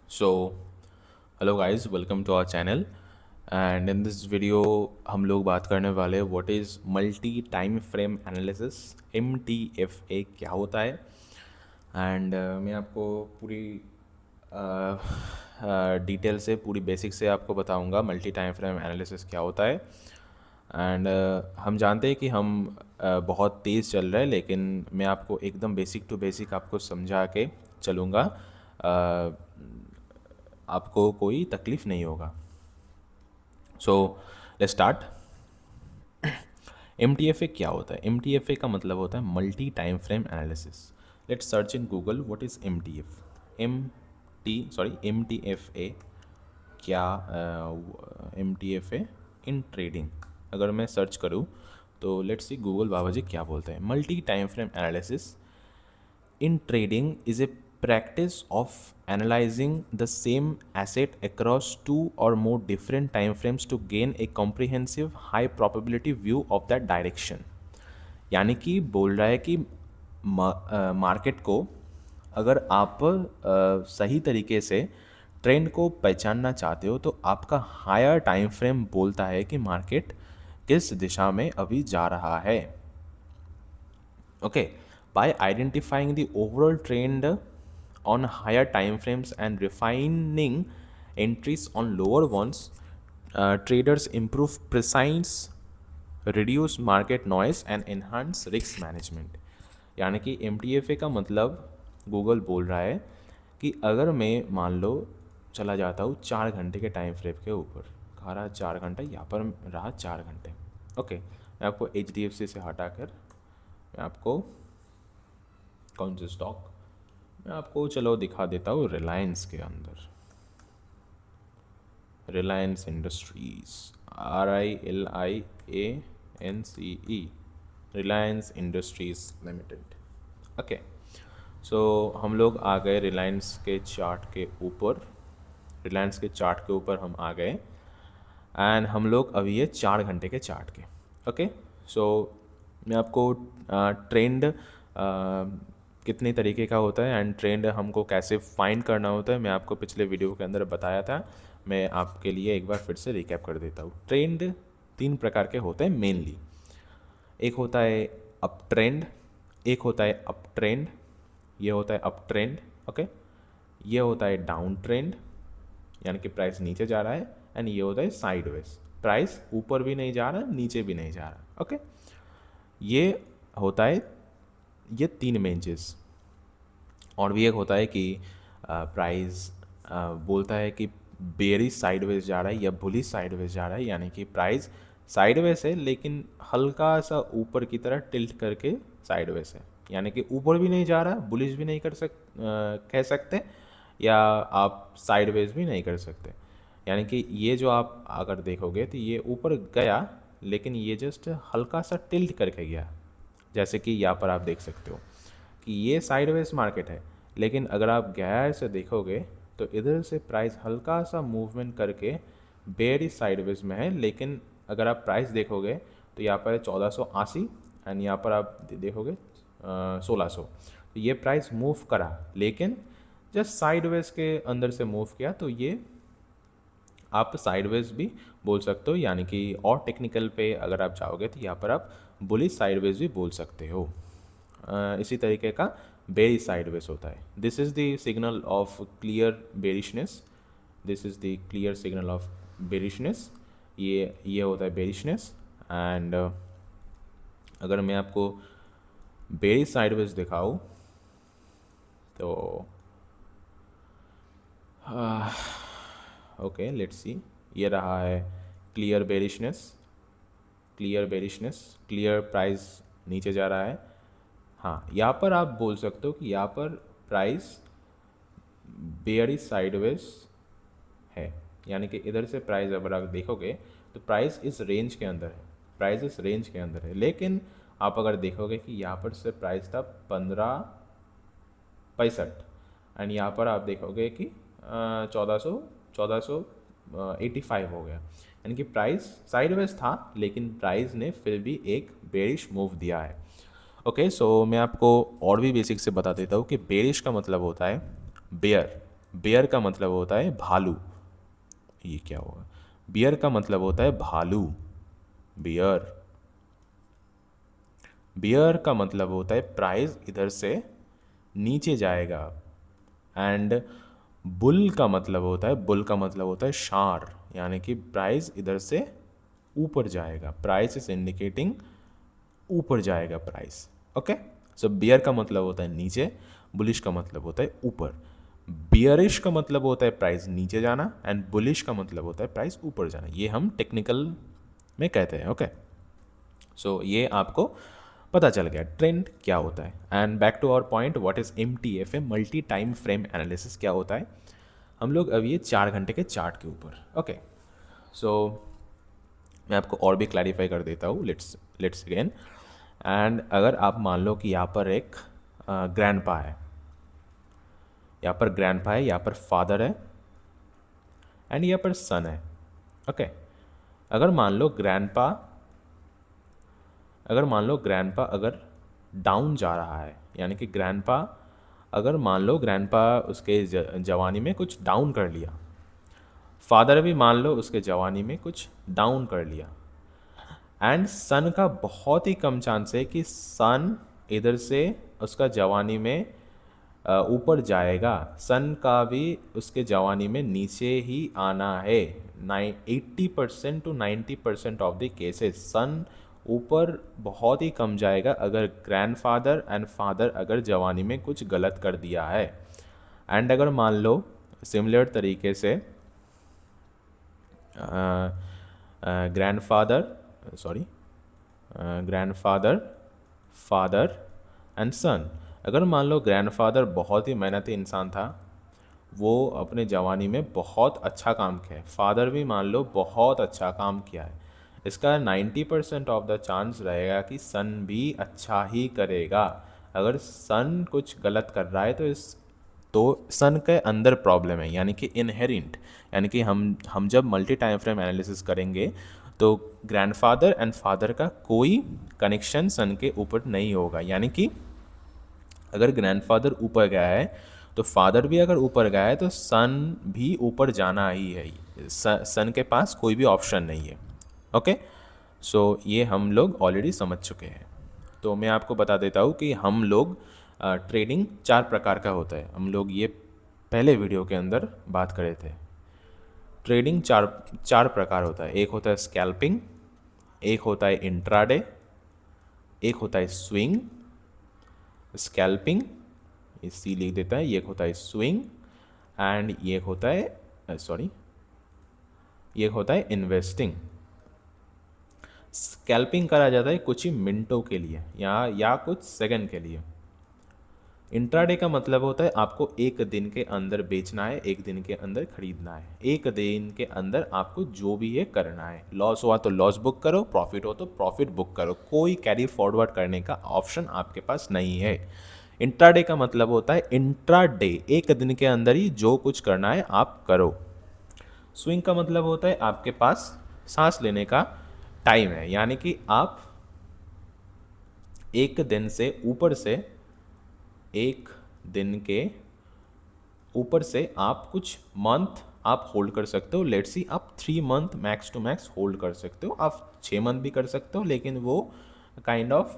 So, hello guys, welcome to our channel. And in this video हम लोग बात करने वाले हैं what is multi time frame analysis MTFA क्या होता है। एंड मैं आपको पूरी डिटेल से पूरी बेसिक से आपको बताऊंगा मल्टी टाइम फ्रेम एनालिसिस क्या होता है। एंड हम जानते हैं कि हम बहुत तेज़ चल रहे हैं, लेकिन मैं आपको एकदम बेसिक टू बेसिक आपको समझा के चलूँगा, आपको कोई तकलीफ़ नहीं होगा। So let's start. MTFA क्या होता है? MTFA का मतलब होता है multi time frame analysis. Let's search in Google what is MTFA क्या, MTFA इन ट्रेडिंग अगर मैं सर्च करूँ तो लेट्स सी गूगल बाबा जी क्या बोलते हैं। Multi time frame analysis in trading is a practice of analyzing the same asset across two or more different time frames to gain a comprehensive high probability view of that direction। यानी कि बोल रहा है कि market को अगर आप सही तरीके से ट्रेंड को पहचानना चाहते हो तो आपका हायर टाइम फ्रेम बोलता है कि मार्केट किस दिशा में अभी जा रहा है। Okay, by identifying the overall trend on higher time frames and refining entries on lower ones, traders improve precise, reduce market noise and enhance risk management। यानी कि MTFA का मतलब गूगल बोल रहा है कि अगर मैं मान लो चला जाता हूँ 4 घंटे के टाइम फ्रेम के ऊपर, खा रहा 4 घंटा, यहाँ पर रहा 4 घंटे। ओके, मैं आपको HDFC से हटाकर मैं आपको कौन सी स्टॉक, मैं आपको चलो दिखा देता हूँ रिलायंस के अंदर, Reliance Industries, RILIANCE, Reliance Industries Limited. Okay, so हम लोग आ गए रिलायंस के चार्ट के ऊपर, रिलायंस के चार्ट के ऊपर हम आ गए एंड हम लोग अभी ये 4 घंटे के चार्ट के। ओके, सो मैं आपको ट्रेंड कितने तरीके का होता है एंड ट्रेंड हमको कैसे फाइंड करना होता है मैं आपको पिछले वीडियो के अंदर बताया था। मैं आपके लिए एक बार फिर से रिकैप कर देता हूँ। ट्रेंड 3 प्रकार के होते हैं मेनली। एक होता है अप ट्रेंड, एक होता है अप ट्रेंड, ये होता है अप ट्रेंड। ओके, ये होता है डाउन ट्रेंड यानी कि प्राइस नीचे जा रहा है, एंड ये होता है साइडवेज, प्राइस ऊपर भी नहीं जा रहा नीचे भी नहीं जा रहा। ओके, ये होता है ये 3 मेन चीज़। और भी एक होता है कि प्राइस बोलता है कि बेरिश साइडवेज जा रहा है या बुलिश साइडवेज जा रहा है, यानी कि प्राइस साइडवेज है लेकिन हल्का सा ऊपर की तरह टिल्ट करके साइडवेज है, यानी कि ऊपर भी नहीं जा रहा, बुलिश भी नहीं कह सकते, या आप साइडवेज भी नहीं कर सकते। यानी कि ये जो आप अगर देखोगे तो ये ऊपर गया लेकिन ये जस्ट हल्का सा टिल्ट करके गया, जैसे कि यहाँ पर आप देख सकते हो कि ये साइडवेज मार्केट है, लेकिन अगर आप गहराई से देखोगे तो इधर से प्राइस हल्का सा मूवमेंट करके बेरिश साइडवेज में है, लेकिन अगर आप प्राइस देखोगे तो यहाँ पर है 1480 एंड यहाँ पर आप देखोगे 1600। तो ये प्राइस मूव करा लेकिन जस्ट साइडवेज के अंदर से मूव किया, तो ये आप साइडवेज भी बोल सकते हो, यानी कि और टेक्निकल पे अगर आप जाओगे तो यहाँ पर आप बुलिश साइडवेज भी बोल सकते हो। इसी तरीके का बेरिश साइडवेज होता है। This is the signal of clear bearishness, this is the clear signal of bearishness, ये होता है बेरिशनेस। एंड अगर मैं आपको बेरिश साइडवेज दिखाऊँ तो ओके लेट्स सी, ये रहा है clear bearishness, clear bearishness, clear price नीचे जा रहा है। हाँ, यहाँ पर आप बोल सकते हो कि यहाँ पर प्राइस बेयरिश साइडवेज है, यानी कि इधर से प्राइस अगर आप देखोगे तो प्राइस इस रेंज के अंदर है, प्राइस इस रेंज के अंदर है, लेकिन आप अगर देखोगे कि यहाँ पर से प्राइस था 1565 एंड यहाँ पर आप देखोगे कि 1485 हो गया, यानी कि प्राइस साइडवेज था लेकिन प्राइस ने फिर भी एक बेरिश मूव दिया है। ओके, सो मैं आपको और भी बेसिक से बता देता हूँ कि बेरिश का मतलब होता है बेयर, बेयर का मतलब होता है भालू। ये क्या होगा? बियर का मतलब होता है भालू, बियर। बियर का मतलब होता है प्राइस इधर से नीचे जाएगा। एंड बुल का मतलब होता है, बुल का मतलब होता है शार, यानी कि प्राइस इधर से ऊपर जाएगा। प्राइस इज इंडिकेटिंग ऊपर जाएगा प्राइस। ओके, सो बियर का मतलब होता है नीचे, बुलिश का मतलब होता है ऊपर। बियरिश का मतलब होता है प्राइस नीचे जाना, एंड बुलिश का मतलब होता है प्राइस ऊपर जाना। ये हम टेक्निकल में कहते हैं। ओके, सो ये आपको पता चल गया ट्रेंड क्या होता है। And back to our point, what is MTFA, multi time frame analysis क्या होता है। हम लोग अब ये 4 घंटे के चार्ट के ऊपर। ओके, सो मैं आपको और भी क्लैरिफाई कर देता हूँ। Let's let's again. एंड अगर आप मान लो कि यहाँ पर एक ग्रैंडपा है, यहाँ पर ग्रैंडपा है, यहाँ पर फादर है, एंड यहाँ पर सन है। ओके, अगर मान लो ग्रैंडपा अगर मान लो ग्रैंडपा अगर डाउन जा रहा है, यानी कि ग्रैंडपा अगर मान लो ग्रैंडपा उसके जवानी में कुछ डाउन कर लिया, फादर भी मान लो उसके जवानी में कुछ डाउन कर लिया, एंड सन का बहुत ही कम चांस है कि सन इधर से उसका जवानी में ऊपर जाएगा। सन का भी उसके जवानी में नीचे ही आना है। 80% to 90% ऑफ द केसेस सन ऊपर बहुत ही कम जाएगा अगर ग्रैंडफादर एंड फादर अगर जवानी में कुछ गलत कर दिया है। एंड अगर मान लो सिमिलर तरीके से grandfather sorry grandfather, father and son, अगर मान लो ग्रैंडफादर बहुत ही मेहनती इंसान था, वो अपने जवानी में बहुत अच्छा काम किया है, फादर भी मान लो बहुत अच्छा काम किया है, इसका 90% ऑफ द चांस रहेगा कि सन भी अच्छा ही करेगा। अगर सन कुछ गलत कर रहा है तो सन के अंदर प्रॉब्लम है, यानी कि इनहेरेंट, यानी कि हम जब मल्टी टाइम फ्रेम एनालिसिस करेंगे तो ग्रैंडफादर एंड फादर का कोई कनेक्शन सन के ऊपर नहीं होगा। यानी कि अगर ग्रैंडफादर ऊपर गया है तो फादर भी अगर ऊपर गया है तो सन भी ऊपर जाना ही है। सन के पास कोई भी ऑप्शन नहीं है। ओके, सो ये हम लोग ऑलरेडी समझ चुके हैं। तो मैं आपको बता देता हूँ कि हम लोग ट्रेडिंग 4 प्रकार का होता है। हम लोग ये पहले वीडियो के अंदर बात करे थे। ट्रेडिंग चार चार प्रकार होता है। एक होता है स्कैल्पिंग, एक होता है इंट्राडे, एक होता है स्विंग, स्कैल्पिंग ये सी लिख देता है, ये एक होता है स्विंग, एंड ये एक होता है ये एक होता है इन्वेस्टिंग। स्कैल्पिंग करा जाता है कुछ ही मिनटों के लिए या कुछ सेकंड के लिए। इंट्राडे का मतलब होता है आपको एक दिन के अंदर बेचना है, एक दिन के अंदर खरीदना है, एक दिन के अंदर आपको जो भी ये करना है। लॉस हुआ तो लॉस बुक करो, प्रॉफिट हो तो प्रॉफिट बुक करो, कोई कैरी फॉरवर्ड करने का ऑप्शन आपके पास नहीं है। इंट्राडे का मतलब होता है इंट्राडे, एक दिन के अंदर ही जो कुछ करना है आप करो। स्विंग का मतलब होता है आपके पास सांस लेने का टाइम है, यानी कि आप एक दिन से ऊपर से एक दिन के ऊपर से आप कुछ मंथ आप होल्ड कर सकते हो। लेट्स सी आप 3 month max to max hold कर सकते हो, आप 6 मंथ भी कर सकते हो, लेकिन वो काइंड ऑफ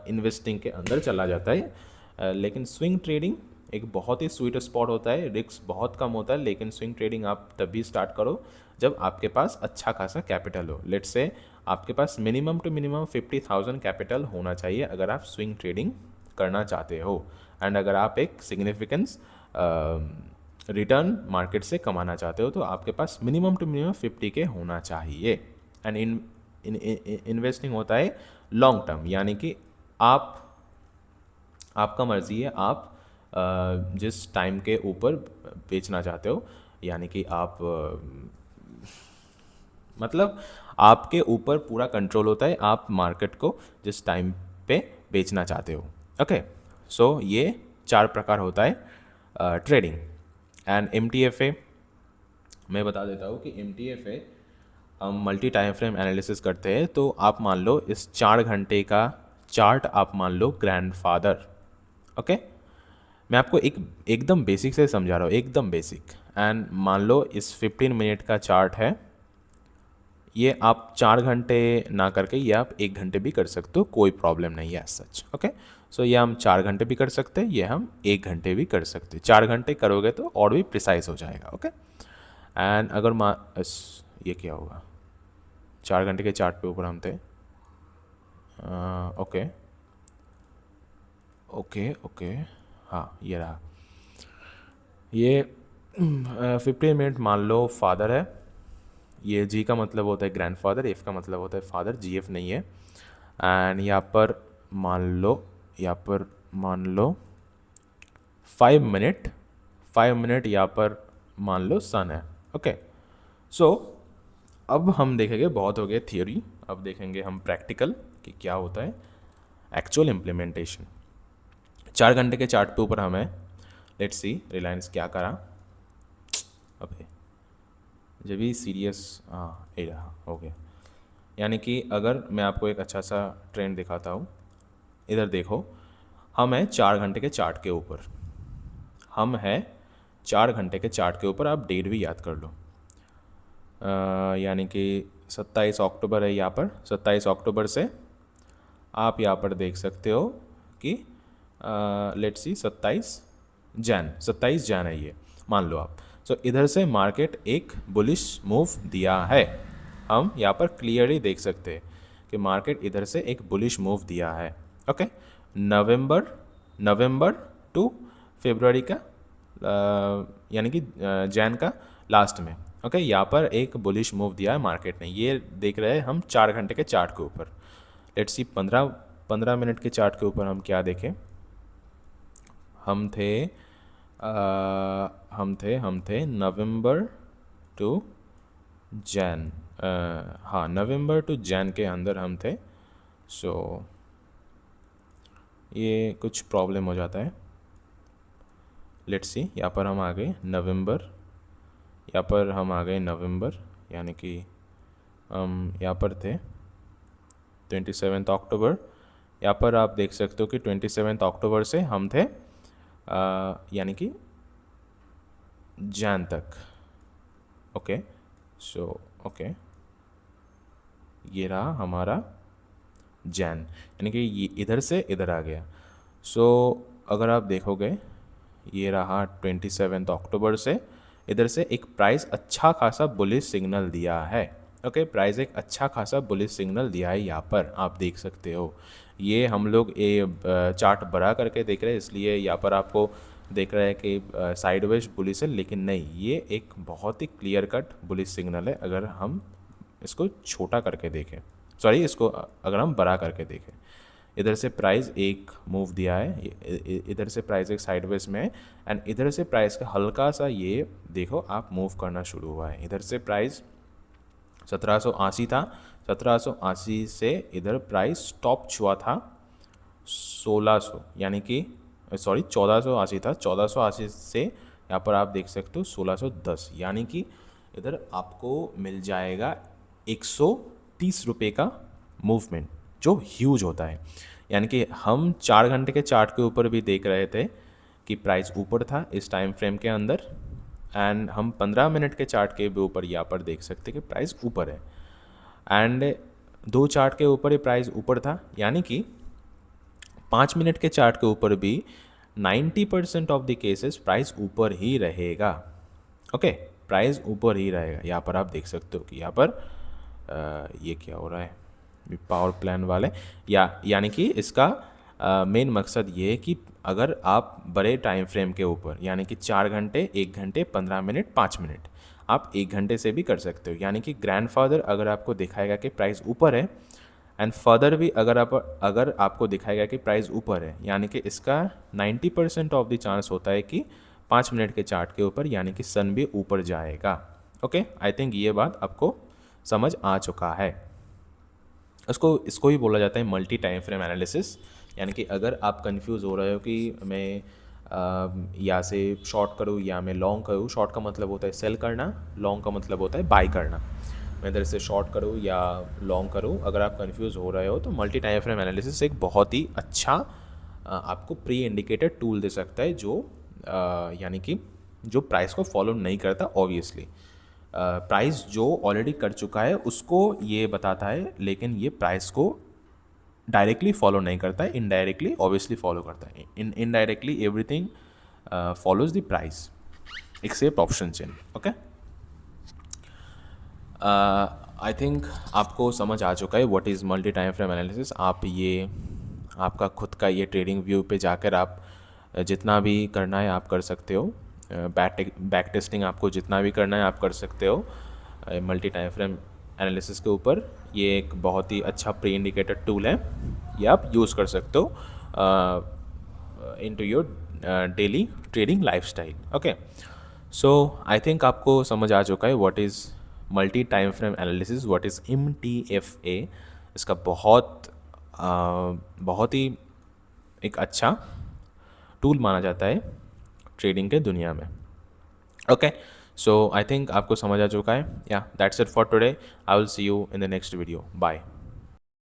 इन्वेस्टिंग के अंदर चला जाता है। लेकिन स्विंग ट्रेडिंग एक बहुत ही स्वीट स्पॉट होता है, रिस्क बहुत कम होता है, लेकिन स्विंग ट्रेडिंग आप तभी स्टार्ट करो जब आपके पास अच्छा खासा कैपिटल हो। लेट्स से आपके पास मिनिमम टू मिनिमम 50,000 कैपिटल होना चाहिए अगर आप स्विंग ट्रेडिंग करना चाहते हो, एंड अगर आप एक सिग्निफिकेंस रिटर्न मार्केट से कमाना चाहते हो तो आपके पास मिनिमम टू मिनिमम 50K होना चाहिए। एंड इन्वेस्टिंग होता है लॉन्ग टर्म, यानी कि आपका मर्जी है, आप जिस टाइम के ऊपर बेचना चाहते हो, यानी कि आप मतलब आपके ऊपर पूरा कंट्रोल होता है, आप मार्केट को जिस टाइम पे बेचना चाहते हो। ओके, सो ये 4 प्रकार होता है ट्रेडिंग। एंड MTFA मैं बता देता हूँ कि MTFA हम मल्टी टाइम फ्रेम एनालिसिस करते हैं। तो आप मान लो इस 4 घंटे का चार्ट आप मान लो ग्रैंडफादर। ओके, मैं आपको एकदम बेसिक से समझा रहा हूँ, एकदम बेसिक। एंड मान लो इस 15 मिनट का चार्ट है, ये आप 4 घंटे ना करके ये आप 1 घंटे भी कर सकते हो, कोई प्रॉब्लम नहीं है सच। ओके, सो ये हम 4 घंटे भी कर सकते हैं, ये हम 1 घंटे भी कर सकते हैं। 4 घंटे करोगे तो और भी प्रिसाइज हो जाएगा। ओके, एंड अगर ये क्या होगा, 4 घंटे के चार्ट पे ऊपर हम थे। ओके ओके ओके, हाँ ये रहा। ये 15 मिनट मान लो फादर है, ये जी का मतलब होता है ग्रैंडफादर, एफ का मतलब होता है फादर, जी एफ नहीं है। एंड यहाँ पर मान लो 5 मिनट, 5 मिनट यहाँ पर मान लो सन है। ओके, सो अब हम देखेंगे, बहुत हो गया थियोरी, अब देखेंगे हम प्रैक्टिकल कि क्या होता है एक्चुअल इम्प्लीमेंटेशन। 4 घंटे के चार्ट पे ऊपर हमें लेट्स सी रिलायंस क्या करा। अबे जब भी सीरियस, हाँ ये रहा, हो गया। यानी कि अगर मैं आपको एक अच्छा सा ट्रेंड दिखाता हूँ, इधर देखो, हम हैं 4 घंटे के चार्ट के ऊपर, हम हैं 4 घंटे के चार्ट के ऊपर। आप डेट भी याद कर लो, यानी कि 27 अक्टूबर है यहाँ पर। 27 अक्टूबर से आप यहाँ पर देख सकते हो कि लेट्स सी 27 जैन है ये, मान लो आप। सो इधर से मार्केट एक बुलिश मूव दिया है, हम यहाँ पर क्लियरली देख सकते हैं कि मार्केट इधर से एक बुलिश मूव दिया है। ओके, नवंबर नवंबर टू फरवरी का यानी कि जैन का लास्ट में। ओके, यहाँ पर एक बुलिश मूव दिया है मार्केट ने, ये देख रहे हैं हम 4 घंटे के चार्ट के ऊपर। लेट्स सी 15 मिनट के चार्ट के ऊपर हम क्या देखें, हम थे नवंबर टू जैन, हाँ नवंबर टू जैन के अंदर हम थे। सो ये कुछ प्रॉब्लम हो जाता है। लेट्स सी, यहाँ पर हम आ गए नवंबर, यानी कि हम यहाँ पर थे 27 अक्टूबर। यहाँ पर आप देख सकते हो कि 27 अक्टूबर से हम थे यानी कि जैन तक। ओके, सो ओके, ये रहा हमारा जैन, यानी कि ये इधर से इधर आ गया। सो अगर आप देखोगे, ये रहा 27 अक्टूबर से इधर से एक प्राइस अच्छा खासा बुलिश सिग्नल दिया है। ओके, प्राइस एक अच्छा खासा बुलिश सिग्नल दिया है, यहाँ पर आप देख सकते हो। ये हम लोग ये चार्ट बड़ा करके देख रहे हैं, इसलिए यहाँ पर आपको देख रहा है कि साइडवेज बुलिश है, लेकिन नहीं, ये एक बहुत ही क्लियर कट बुलिश सिग्नल है। अगर हम इसको छोटा करके देखें, सॉरी इसको अगर हम बड़ा करके देखें, इधर से प्राइस एक मूव दिया है, इधर से प्राइस एक साइडवेज में है, एंड इधर से प्राइस का हल्का सा ये देखो आप मूव करना शुरू हुआ है। इधर से प्राइस 1780 था, 1780 से इधर प्राइस टॉप छुआ था 1600, यानी कि सॉरी 1480 था, 1480 से यहाँ पर आप देख सकते हो 1610, यानी कि इधर आपको मिल जाएगा 130 रुपये का मूवमेंट, जो ह्यूज होता है। यानी कि हम 4 घंटे के चार्ट के ऊपर भी देख रहे थे कि प्राइस ऊपर था इस टाइम फ्रेम के अंदर, एंड हम 15 मिनट के चार्ट के भी ऊपर यहाँ पर देख सकते कि प्राइस ऊपर है, एंड 2 चार्ट के ऊपर ही प्राइस ऊपर था, यानी कि 5 मिनट के चार्ट के ऊपर भी 90% ऑफ द केसेस प्राइस ऊपर ही रहेगा। ओके, प्राइस ऊपर ही रहेगा। यहाँ पर आप देख सकते हो कि यहाँ पर ये क्या हो रहा है, पावर प्लान वाले, यानी कि इसका मेन मकसद ये है कि अगर आप बड़े टाइम फ्रेम के ऊपर, यानी कि 4 घंटे, 1 घंटे, 15 मिनट, 5 मिनट, आप 1 घंटे से भी कर सकते हो। यानी कि ग्रैंडफादर अगर आपको दिखाएगा कि प्राइस ऊपर है, एंड फर्दर भी अगर आपको दिखाएगा कि प्राइस ऊपर है, यानी कि इसका 90% ऑफ द चांस होता है कि 5 मिनट के चार्ट के ऊपर, यानी कि सन भी ऊपर जाएगा। ओके, आई थिंक ये बात आपको समझ आ चुका है। इसको ही बोला जाता है मल्टी टाइम फ्रेम एनालिसिस। यानी कि अगर आप कंफ्यूज हो रहे हो कि मैं या से शॉर्ट करूँ या मैं लॉन्ग करूँ, शॉर्ट का मतलब होता है सेल करना, लॉन्ग का मतलब होता है बाय करना, मैं इधर से शॉर्ट करूँ या लॉन्ग करूँ, अगर आप कंफ्यूज हो रहे हो तो मल्टी टाइम फ्रेम एनालिसिस एक बहुत ही अच्छा आपको प्री इंडिकेटेड टूल दे सकता है जो यानी कि जो प्राइस को फॉलो नहीं करता ऑब्वियसली। प्राइस जो ऑलरेडी कर चुका है उसको ये बताता है, लेकिन ये प्राइस को डायरेक्टली फॉलो नहीं करता है, इनडायरेक्टली ऑब्वियसली फॉलो करता है। Indirectly everything follows the price except option chain. Okay, I think आपको समझ आ चुका है what is multi time frame analysis. आप ये आपका खुद का ये ट्रेडिंग व्यू पे जाकर आप जितना भी करना है आप कर सकते हो। बैक टेस्टिंग आपको जितना भी करना है आप कर सकते हो मल्टी टाइम फ्रेम एनालिसिस के ऊपर। ये एक बहुत ही अच्छा प्री इंडिकेटर टूल है, ये आप यूज़ कर सकते हो into your daily trading lifestyle. Okay, so I think आपको समझ आ चुका है what is multi time frame analysis, what is MTFA। इसका बहुत ही एक अच्छा टूल माना जाता है ट्रेडिंग के दुनिया में। ओके, सो आई थिंक आपको समझ आ चुका है। या that's it for today. I will see you in the next video. Bye.